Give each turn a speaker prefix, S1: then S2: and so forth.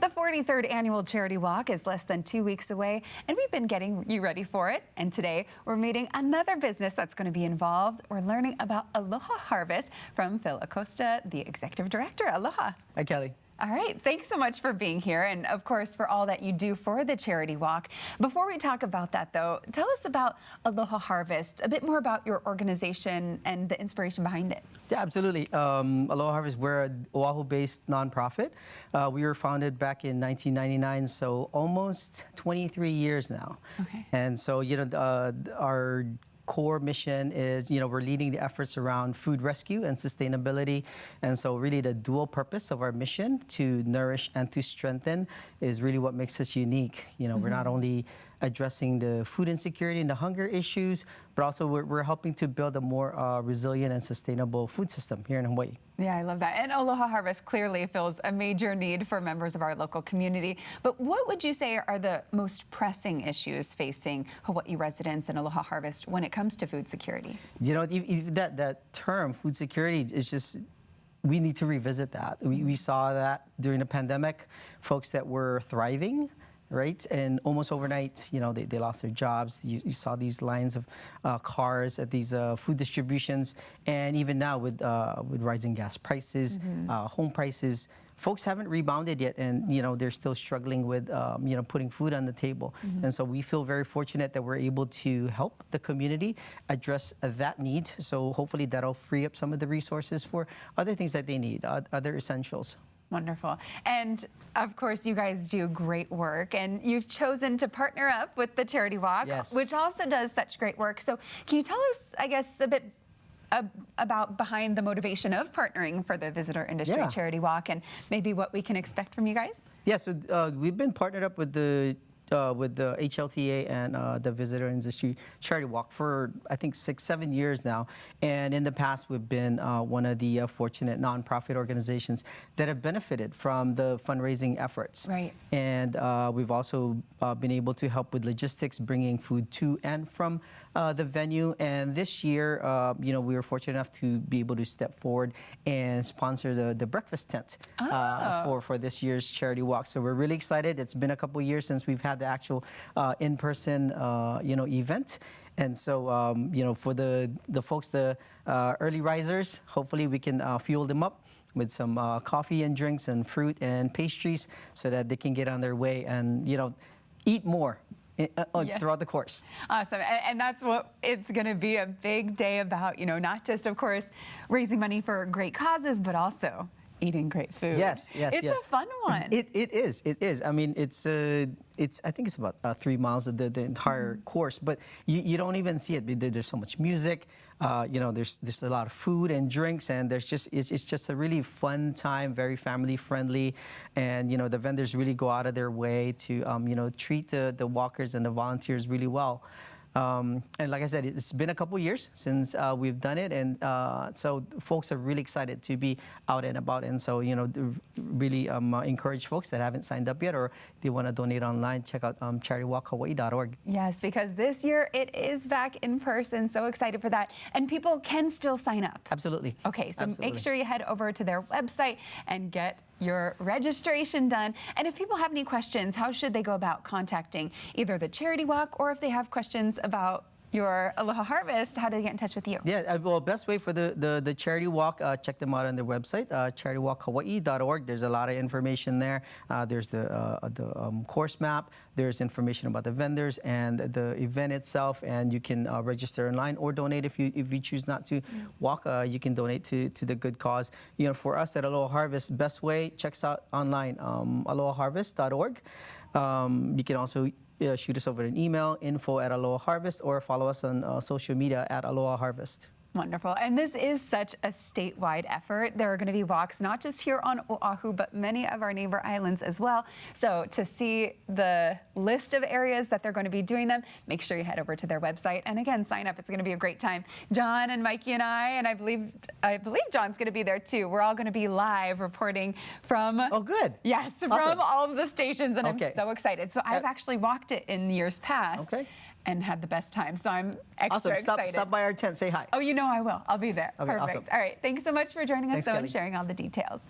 S1: The 43rd annual charity walk is less than 2 weeks away, and we've been getting you ready for it. And today we're meeting another business that's going to be involved. We're learning about Aloha Harvest from Phil Acosta, the executive director. Aloha.
S2: Hi, Kelly.
S1: All right, thanks so much for being here and, of course, for all that you do for the charity walk. Before we talk about that, though, tell us about Aloha Harvest, a bit more about your organization and the inspiration behind it.
S2: Yeah, absolutely. Aloha Harvest, we're an Oahu-based nonprofit. We were founded back in 1999, so almost 23 years now.
S1: Okay.
S2: And so, our core mission is, we're leading the efforts around food rescue and sustainability. And so really the dual purpose of our mission to nourish and to strengthen is really what makes us unique. We're not only addressing the food insecurity and the hunger issues, but also we're helping to build a more resilient and sustainable food system here in Hawaii.
S1: Yeah, I love that. And Aloha Harvest clearly fills a major need for members of our local community. But what would you say are the most pressing issues facing Hawaii residents and Aloha Harvest when it comes to food security?
S2: That term, food security, is just, we need to revisit that. We saw that during the pandemic, folks that were thriving, right? And almost overnight, they lost their jobs. You saw these lines of cars at these food distributions. And even now with rising gas prices, home prices, folks haven't rebounded yet. And, they're still struggling with, putting food on the table. And so we feel very fortunate that we're able to help the community address that need. So hopefully that'll free up some of the resources for other things that they need, other essentials.
S1: Wonderful. And of course, you guys do great work, and you've chosen to partner up with the Charity Walk,
S2: yes,
S1: which also does such great work. So can you tell us, I guess, a bit about behind the motivation of partnering for the Visitor Industry Charity Walk and maybe what we can expect from you guys?
S2: Yeah, so we've been partnered up with the HLTA and the Visitor Industry Charity Walk for, I think, 6-7 years now. And in the past, we've been one of the fortunate nonprofit organizations that have benefited from the fundraising efforts.
S1: Right.
S2: And we've also been able to help with logistics, bringing food to and from the venue. And this year, we were fortunate enough to be able to step forward and sponsor the breakfast tent for this year's charity walk. So we're really excited. It's been a couple years since we've had the actual in-person, event. And so, for the folks, the early risers, hopefully we can fuel them up with some coffee and drinks and fruit and pastries so that they can get on their way and, eat more throughout the course.
S1: Awesome. And that's what it's going to be, a big day about, not just, of course, raising money for great causes, but also eating great food.
S2: Yes.
S1: It's a fun one.
S2: It is. I mean, I think it's about 3 miles of the entire course, but you don't even see it. There's so much music, there's a lot of food and drinks, and it's just a really fun time, very family friendly, and the vendors really go out of their way to treat the walkers and the volunteers really well. And like I said, it's been a couple years since we've done it, and so folks are really excited to be out and about. And so, really encourage folks that haven't signed up yet or they want to donate online, check out charitywalkhawaii.org.
S1: Yes, because this year it is back in person. So excited for that. And people can still sign up.
S2: Absolutely.
S1: Okay, so make sure you head over to their website and get your registration done. And if people have any questions, how should they go about contacting either the Charity Walk, or if they have questions about your Aloha Harvest, how do they get in touch with you?
S2: Yeah, well, best way for the Charity Walk, check them out on their website, charitywalkhawaii.org. There's a lot of information there. There's the course map. There's information about the vendors and the event itself, and you can register online or donate if you choose not to walk. You can donate to the good cause. For us at Aloha Harvest, best way, check us out online, alohaharvest.org. You can also shoot us over an email, info@Aloha Harvest, or follow us on social media @Aloha Harvest.
S1: Wonderful. And this is such a statewide effort. There are going to be walks not just here on Oahu, but many of our neighbor islands as well. So to see the list of areas that they're going to be doing them, make sure you head over to their website. And again, sign up. It's going to be a great time. John and Mikey and I believe John's going to be there too. We're all going to be live reporting from...
S2: Oh, good.
S1: Yes,
S2: awesome.
S1: From all of the stations. And
S2: Okay.
S1: I'm so excited. So I've actually walked it in years past.
S2: Okay.
S1: And had the best time. So I'm extra excited.
S2: Stop by our tent, say hi.
S1: Oh, I will. I'll be there.
S2: Okay,
S1: Perfect.
S2: awesome.
S1: All right. Thanks so much for joining us
S2: Thanks,
S1: and
S2: Kelly.
S1: sharing all the details.